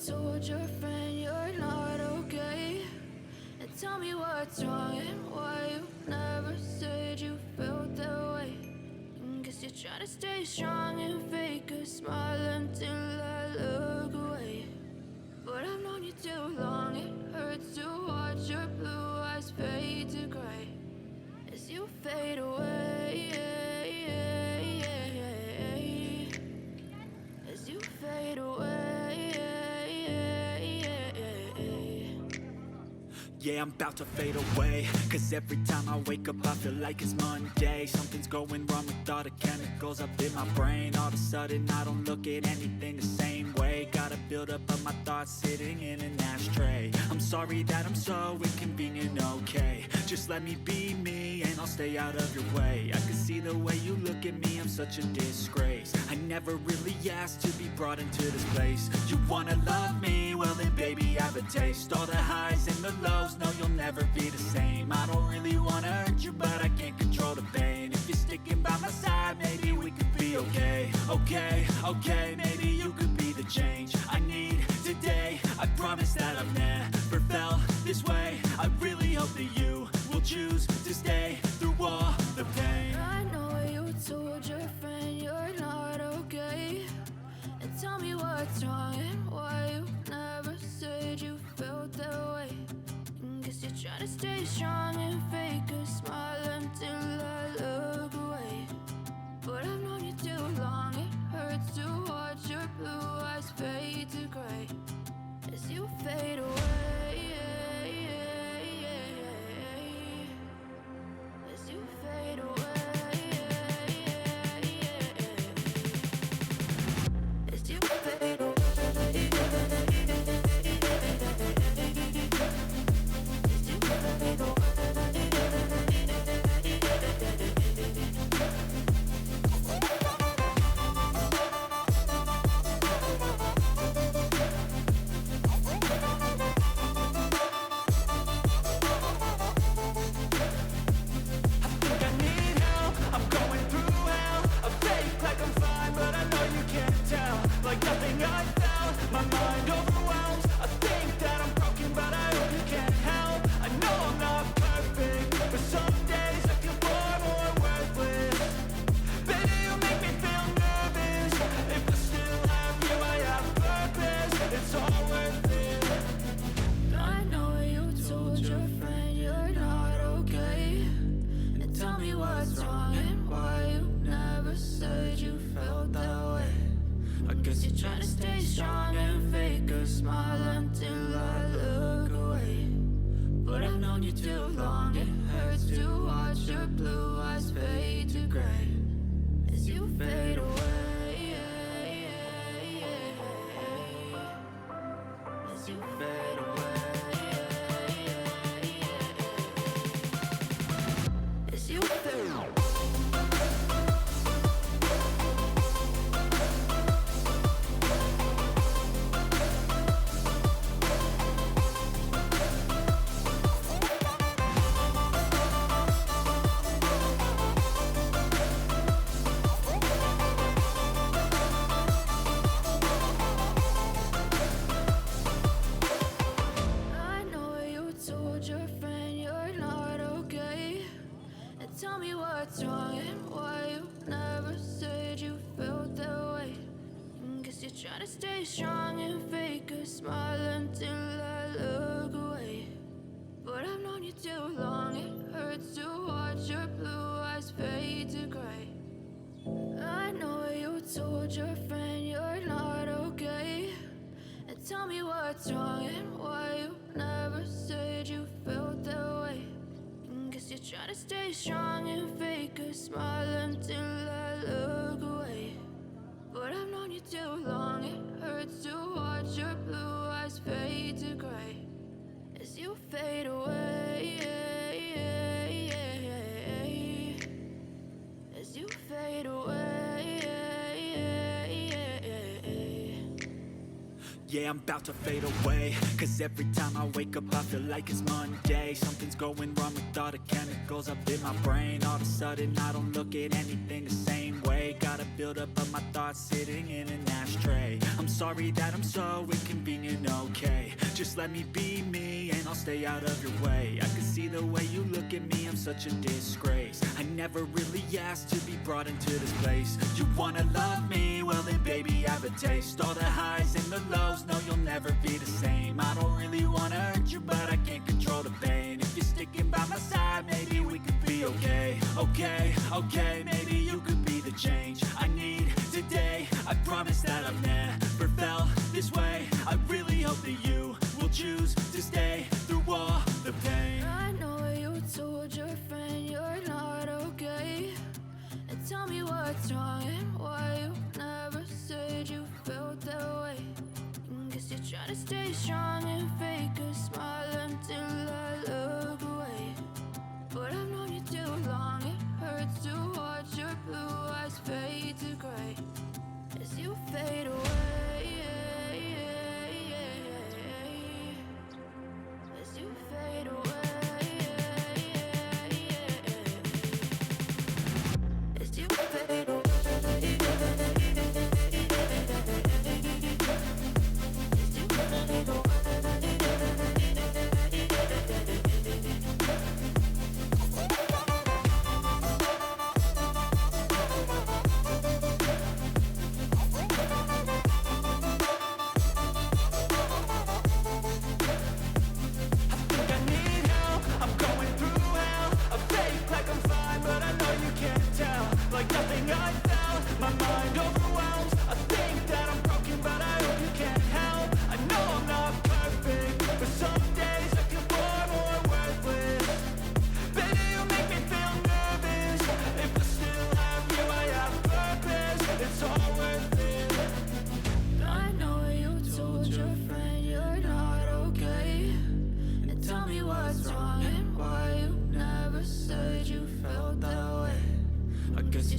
told your friend you're not okay? And tell me what's wrong and why you never said you felt that way. Guess you're trying to stay strong and fake a smile until I look away. But I've known you too long, it hurts to watch your blue eyes fade to gray as you fade away, as you fade away. Yeah, I'm about to fade away, cause every time I wake up I feel like it's Monday. Something's going wrong with all the chemicals up in my brain. All of a sudden I don't look at anything the same way. Gotta build up of my thoughts sitting in an ashtray. I'm sorry that I'm so inconvenient, okay? Just let me be me and I'll stay out of your way. I can see the way you look at me, I'm such a disgrace. I never really asked to be brought into this place. You wanna love me? Well then baby I have a taste. All the highs and the lows, no you'll never be the same. I don't really wanna hurt you but I can't control the pain. If you're sticking by my side maybe we could be okay. Okay, maybe you could be the change I need today. I promise that I've never felt this way. I really hope that you will choose to stay through all the pain. I know you told your friend you're not okay. And tell me what's wrong and why you never said you felt that way. Guess you're trying to stay strong and fake a smile until I look away. But I've known you too long, it hurts to watch your blue eyes fade to gray as you fade away, as you fade away, as you fade away. Trying to stay strong and fake a smile until I look away. But I've known you too long, it hurts to watch your blue eyes fade to gray. I know you told your friend you're not okay. And tell me what's wrong and why you never said you felt that way. Guess you're trying to stay strong and fake a smile until I look away. But I've known you too long, it hurts to watch your blue eyes fade to gray as you fade away, as you fade away. Yeah, I'm about to fade away, cause every time I wake up I feel like it's Monday. Something's going wrong with all the chemicals up in my brain. All of a sudden I don't look at anything the same way. away. Got a buildup of my thoughts sitting in an ashtray. I'm sorry that I'm so inconvenient, okay. Just let me be me and I'll stay out of your way. I can see the way you look at me, I'm such a disgrace. I never really asked to be brought into this place. You wanna love me? Well then baby, have a taste. All the highs and the lows, no you'll never be the same. I don't really wanna hurt you, but I can't control the pain. If you're sticking by my side, maybe we could be okay. Okay, okay, maybe you could be the change I need today. I promise that I've never felt this way. I really hope that you will choose to stay through all the pain. I know you told your friend you're not okay, and tell me what's wrong and why you never said you felt that way. Guess you're trying to stay strong and fake a smile until I look away. But I've known you too long, it hurts to watch your blue eyes fade to gray as you fade away. As you fade away. As you fade away.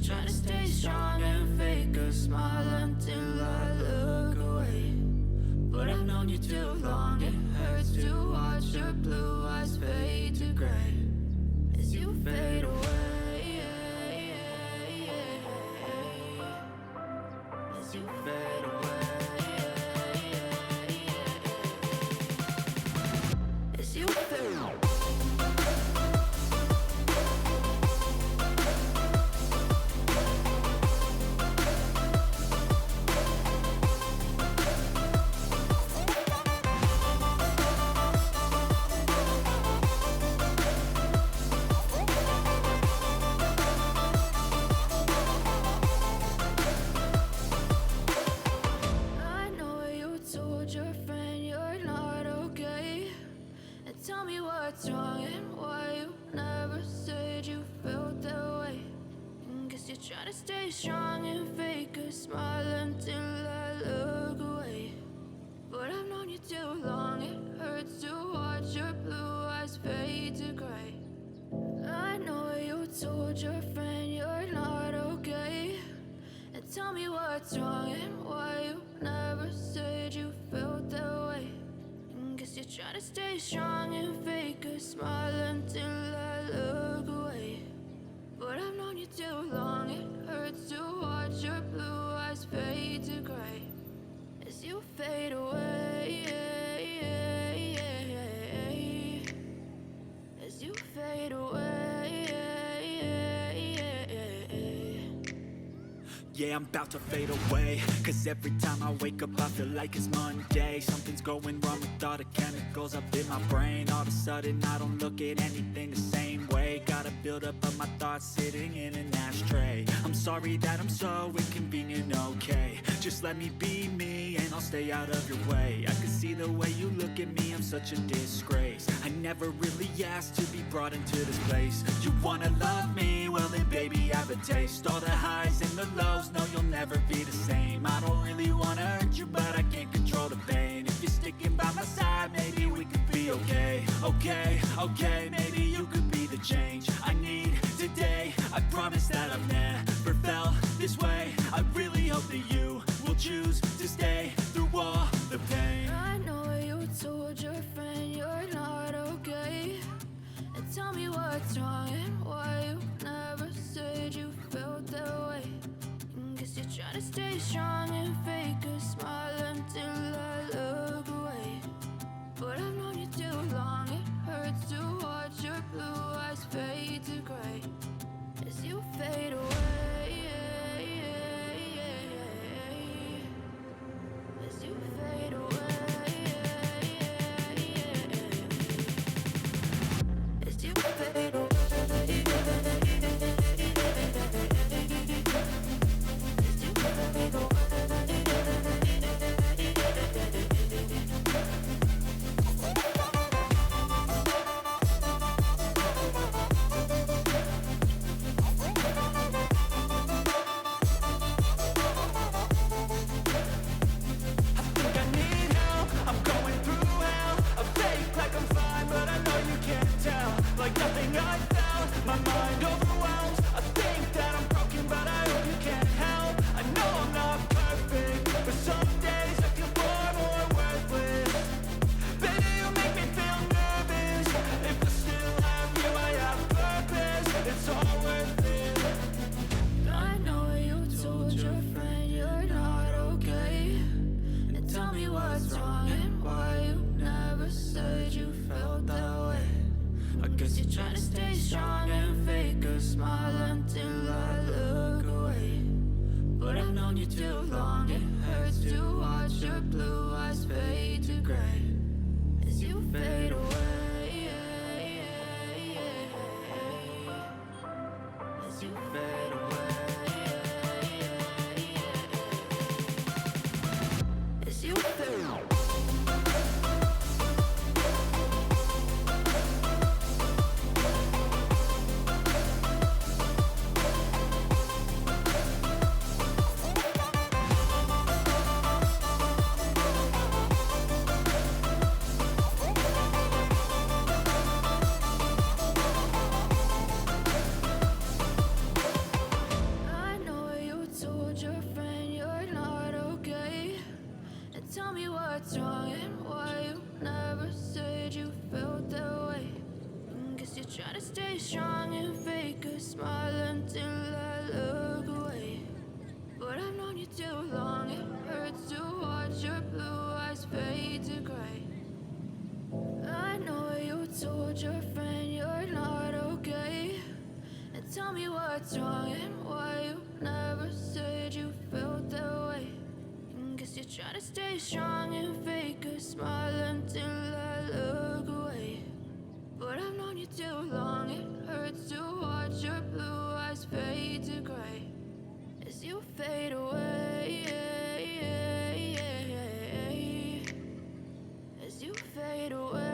Trying to stay strong and fake a smile until I look away. But I've known you too long, it hurts to watch your blue eyes fade to gray as you fade away. As you fade away. As you fade away. Tell me what's wrong and why you never said you felt that way. Guess you're trying to stay strong and fake a smile until I look away. But I've known you too long, it hurts to watch your blue eyes fade to gray. I know you told your friend you're not okay, and tell me what's wrong and why you never said you felt that way. Guess you're trying to stay strong and fake a smile until I look away. But I've known you too long, it hurts to watch your blue eyes fade to gray as you fade away. As you fade away. Yeah, I'm about to fade away, cause every time I wake up I feel like it's Monday. Something's going wrong with all the chemicals up in my brain. All of a sudden I don't look at anything the same way. Got a buildup of my thoughts sitting in an ashtray. I'm sorry that I'm so inconvenient, okay. Just let me be me and I'll stay out of your way. I can see the way you look at me, I'm such a disgrace. I never really asked to be brought into this place. You wanna love me? Well then baby, have a taste. All the highs and the lows, no you'll never be the same. I don't really wanna hurt you, but I can't control the pain. If you're sticking by my side, maybe we could be okay. Okay, okay, maybe you could be the change I need today. I promise that I've never felt this way. I really hope that you will choose to stay through all the pain. I know you told your friend you're not okay, and tell me what's wrong and why you never said you felt that way. Guess you're trying to stay strong and fake a smile until I look away. But I've known you too long, it hurts to watch your blue eyes fade to gray as you fade away. As you fade away. As you fade away. Tell me what's wrong and why you never said you felt that way. Guess you're trying to stay strong and fake a smile until I look away. But I've known you too long, it hurts to watch your blue eyes fade to gray. I know you told your friend you're not okay. And tell me what's wrong and why you never said you felt that way. Guess you're trying to stay strong and fake a smile until I look away. But I've known you too long, it hurts to watch your blue eyes fade to gray as you fade away. As you fade away.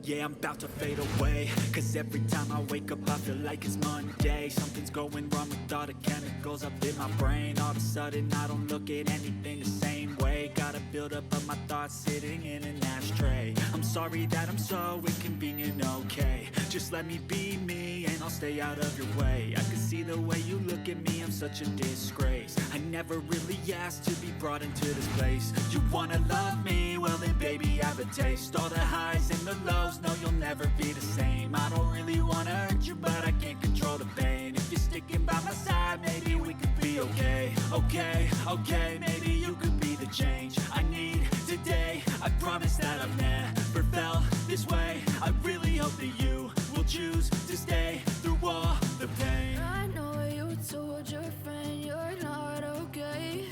Yeah, I'm about to fade away, cause every time I wake up I feel like it's Monday. Something's going wrong with all the chemicals up in my brain. All of a sudden I don't look at anything the same way. Got a buildup of my thoughts sitting in an ashtray. I'm sorry that I'm so inconvenient, okay. Just let me be me and I'll stay out of your way. I can see the way you look at me, I'm such a disgrace. I never really asked to be brought into this place. You wanna love me? Well then baby I have a taste. All the highs and the lows, no you'll never be the same. I don't really wanna hurt you but I can't control the pain. If you're sticking by my side maybe we could be okay. Okay, maybe you could be the change I need today. I promise that I've never felt this way. I really hope that you will choose to stay through all the pain. I know you told your friend you're not okay.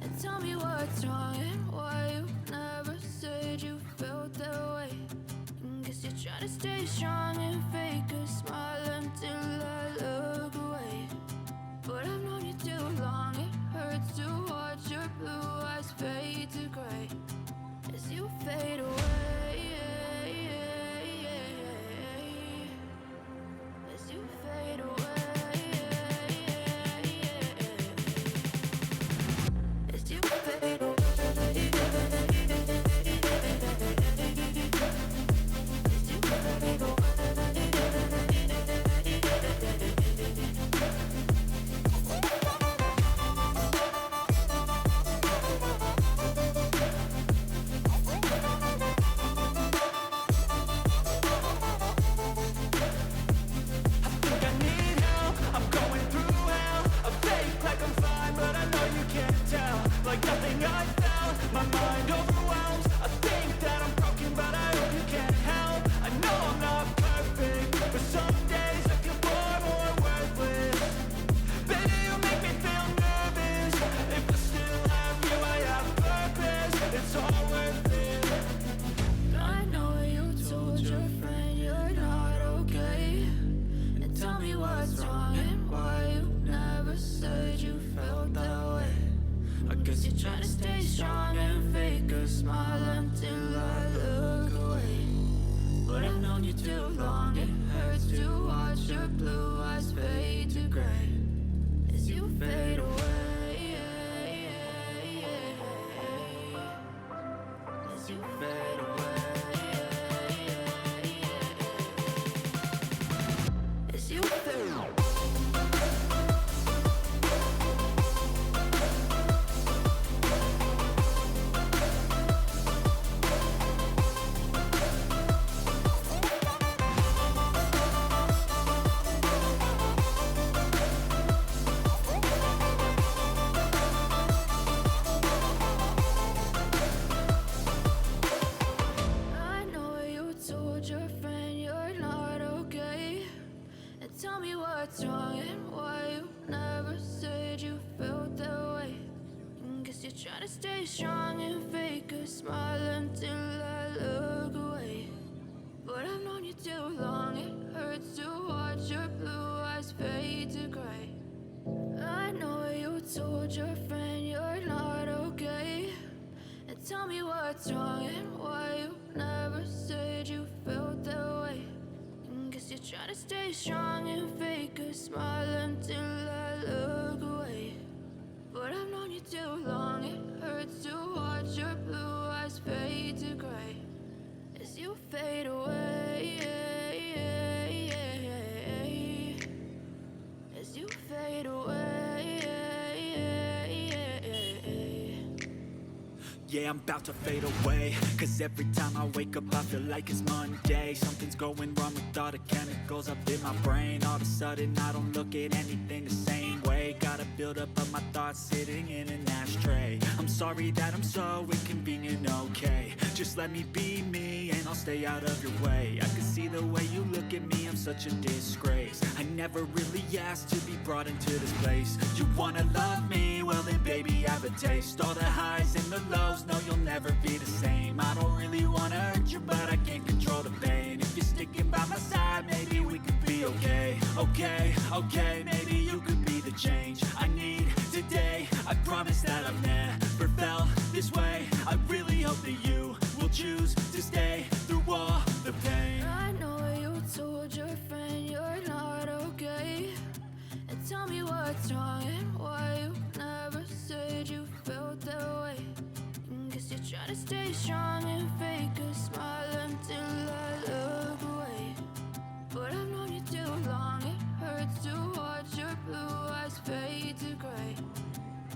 And tell me what's wrong and why you never said you felt that way. Guess you're trying to stay strong and fake a smile until I look away. But I've known you too long, it hurts to watch your blue eyes fade to gray as you fade away. As you fade away. As you fade away. try to stay strong and fake a smile until I look away. But I've known you too long, it hurts to watch your blue eyes fade to gray. I know you told your friend you're not okay, and tell me what's wrong and why you never said you felt that way. Guess you try to stay strong and fake a smile until I look away. But I've known you too long, it hurts to watch your blue eyes fade to gray as you fade away, as you fade away. Yeah, I'm about to fade away, cause every time I wake up I feel like it's Monday. Something's going wrong with all the chemicals up in my brain. All of a sudden I don't look at anything the same way. Gotta build up of my thoughts sitting in an ashtray. I'm sorry that I'm so inconvenient, okay. Just let me be me and I'll stay out of your way. I can see the way you look at me, I'm such a disgrace. I never really asked to be brought into this place. You wanna love me? Well then baby, have a taste. All the highs and the lows, no, you'll never be the same. I don't really wanna hurt you, but I can't control the pain. If you're sticking by my side, maybe we could be okay. Okay, maybe you could be the change I need today. I promise that I've never felt this way. I really hope that you will choose to stay through all the pain. I know you told your friend you're not okay, and tell me what's wrong and why you never said you felt that way. Guess you try to stay strong and fake a smile until I look away. But I've known you too long, it hurts to watch your blue eyes fade to gray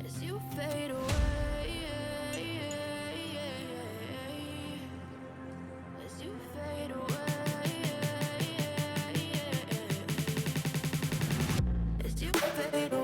as you fade away, as you fade away, as you fade away.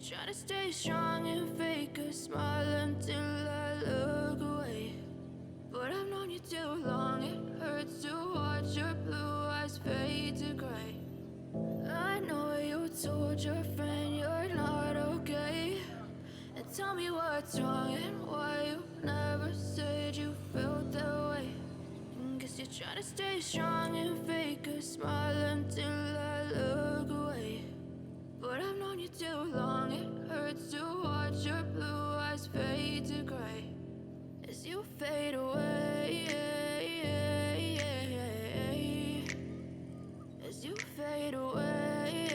Try to stay strong and fake a smile until I look away. But I've known you too long, it hurts to watch your blue eyes fade to gray. I know you told your friend you're not okay, and tell me what's wrong and why you never said you felt that way. Guess you try to stay strong and fake a smile until I look away. But I've known you too long, it hurts to watch your blue eyes fade to gray as you fade away, as you fade away.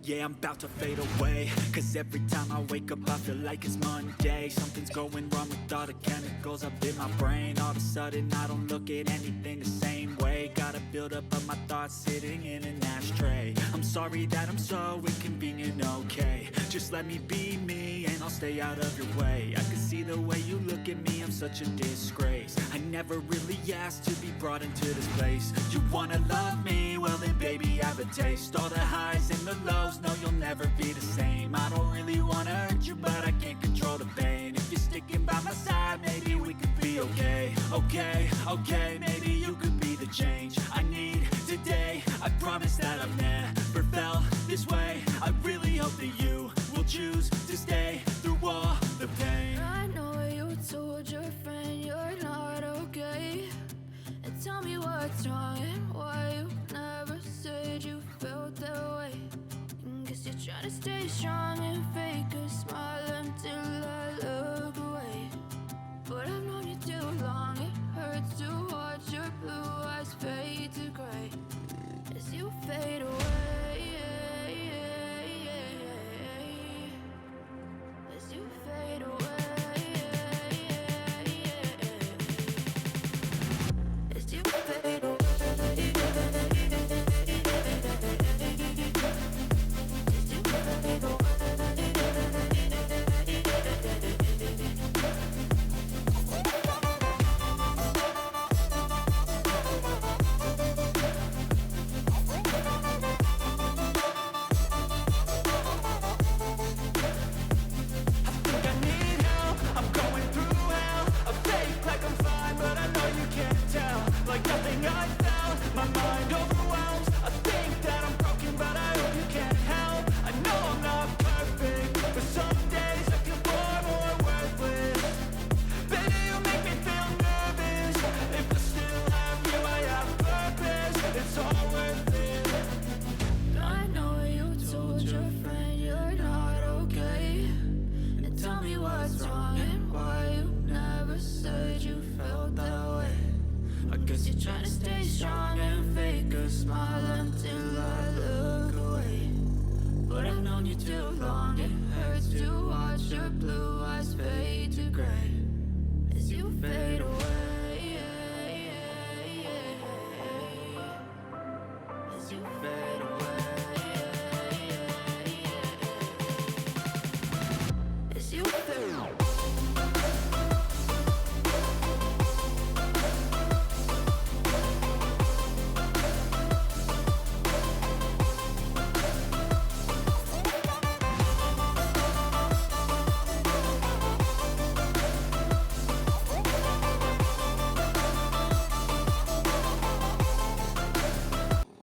yeah, I'm about to fade away. Cause every time I wake up I feel like it's Monday. Something's going wrong with all the chemicals up in my brain. All of a sudden I don't look at anything the same way. Gotta build up of my thoughts sitting in an ashtray. I'm sorry that I'm so inconvenient, okay. Just let me be me and I'll stay out of your way. I can see the way you look at me, I'm such a disgrace. I never really asked to be brought into this place. You wanna love me? Well then baby, have a taste. All the highs and the lows, no you'll never be the same. I don't really wanna hurt you, but I can't control the pain. If you're sticking by my side, maybe we could be okay. Okay, maybe you could be the change I need today. I promise that I've never felt this way. I really hope that you will choose to stay through all the pain. I know you told your friend you're not okay, and tell me what's wrong and why you never said you felt that way. Guess you're trying to stay strong and fake a smile until I look away. But I've known you too long, it hurts to watch your blue eyes fade to gray as you fade away. As you fade away. As you fade away. Trying to stay strong and fake a smile until I look away. But I've known you too long, it hurts to watch your blue eyes fade to gray as you fade away. As you fade